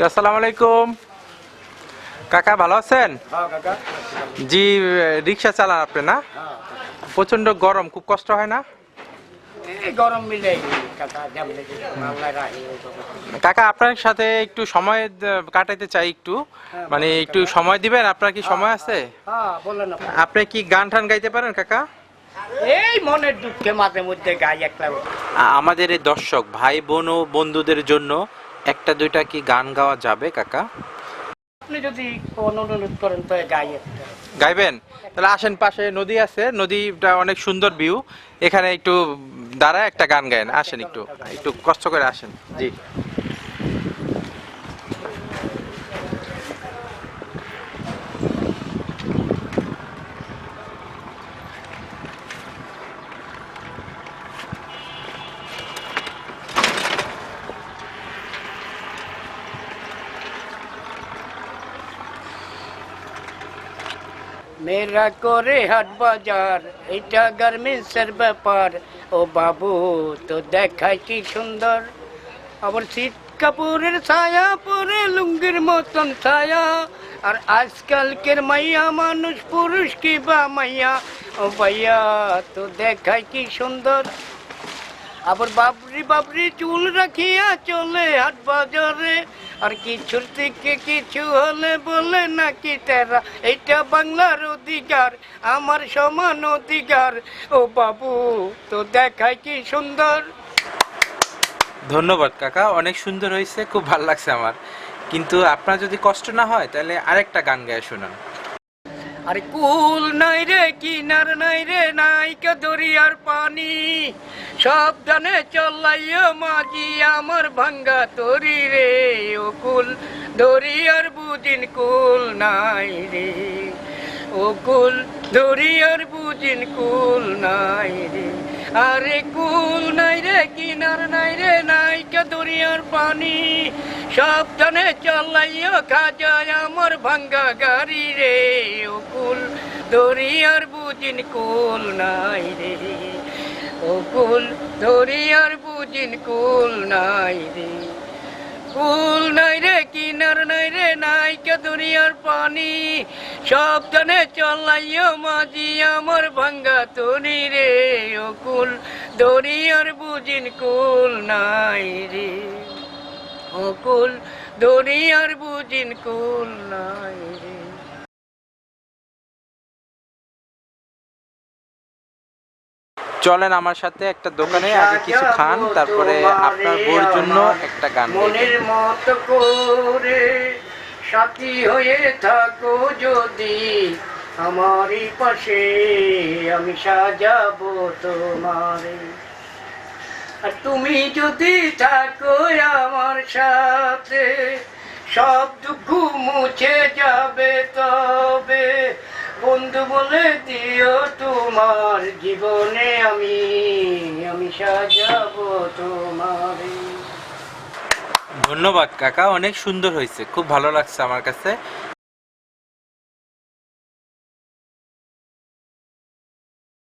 আসসালামু আলাইকুম কাকা, ভালো আছেন? জি, রিক্সা চালান আপনি না? প্রচন্ড গরম, খুব কষ্ট হয় না? গরম মিলে কাকা, আপনার সাথে একটু সময় কাটাইতে চাই একটু, মানে একটু সময় দিবেন? আপনার কি সময় আছে? বলেন আপনি কি গান টান গাইতে পারেন কাকা? এই মনের দুঃখে মাঝে মধ্যে গাই একটা। আমাদের এই দর্শক ভাই বোন ও বন্ধুদের জন্য একটা দুইটা কি গান গাওয়া যাবে কাকা? আপনি যদি অনুরোধ করেন তো গাই একটা। গাইবেন? তাহলে আসেন, পাশে নদী আছে, নদীটা অনেক সুন্দর ভিউ, এখানে একটু দাঁড়ায় একটা গান গায়েন। আসেন, একটু একটু কষ্ট করে আসেন। জি। মেয়েরা করে হাট বাজার, এটা গার্মেন্টসের ব্যাপার। ও বাবু তো দেখায় কি সুন্দর, আবার শীত কাপড়ের ছায়া পরে লুঙ্গির মতন ছায়া। আর আজকালকের মাইয়া মানুষ, পুরুষ কি বা মাইয়া। ও ভাইয়া তো দেখায় কি সুন্দর, আবার বাবরি বাবরি চুল রাখিয়া চলে হাট বাজারে। আর কিছুর থেকে কিছু হলে বলে নাকি তেরা, এটা বাংলার অধিকার, আমার সমান অধিকার। ও বাবু তো দেখায় কি সুন্দর। ধন্যবাদ কাকা, অনেক সুন্দর হয়েছে, খুব ভালো লাগছে আমার। কিন্তু আপনার যদি কষ্ট না হয় তাহলে আরেকটা গান গায়ে শোনান। আরে কুল নাই রে, কিনার নাই রে, নাইকা দরিয়ার পানি, সাবধানে চলাইও মাঝি আমার ভাঙ্গা তরি রে। ও কুল দরিয়ার বুঝিন কুল নাই রে, ও কুল দরিয়ার বুঝিন কুল নাই রে। আরে কুল নাই রে, কিনার নাই রে, নাইকা দরিয়ার পানি, সাবধানে চলাইও খাজায় আমার ভাঙ্গা গাড়ি রে। ও কুল দরিয়ার বুঝিন কুল নাই রে, ও কুল দরিয়ার বুঝিন কুল নাই রে। কুল নাই রে, কিনার নাই রে, নাইকা দরিয়ার পানি, সাবধানে চলাইও মাঝি আমার ভাঙ্গা তরি রে। ও কুল দরিয়ার বুঝিন কুল নাই রে, ও কুল দরিয়ার বুঝিন কুল নাই রে। চলেন আমার সাথে একটা দোকানে আগে কিছু খান, তারপরে আপনার বউর জন্য একটা গান গাইবেন। মনের মতো করে সাথী হয়ে থাকো যদি আমারই পাশে, আমি সাজাবো তোমারে। আর তুমি যদি থাকো আমার সাথে, সব দুঃখ মুছে যাবে তবে। বন্ধু বলে দিও তোমার জীবনে, আমি সাজাবো তোমারে। ধন্যবাদ কাকা, অনেক সুন্দর হয়েছে, খুব ভালো লাগছে আমার কাছে।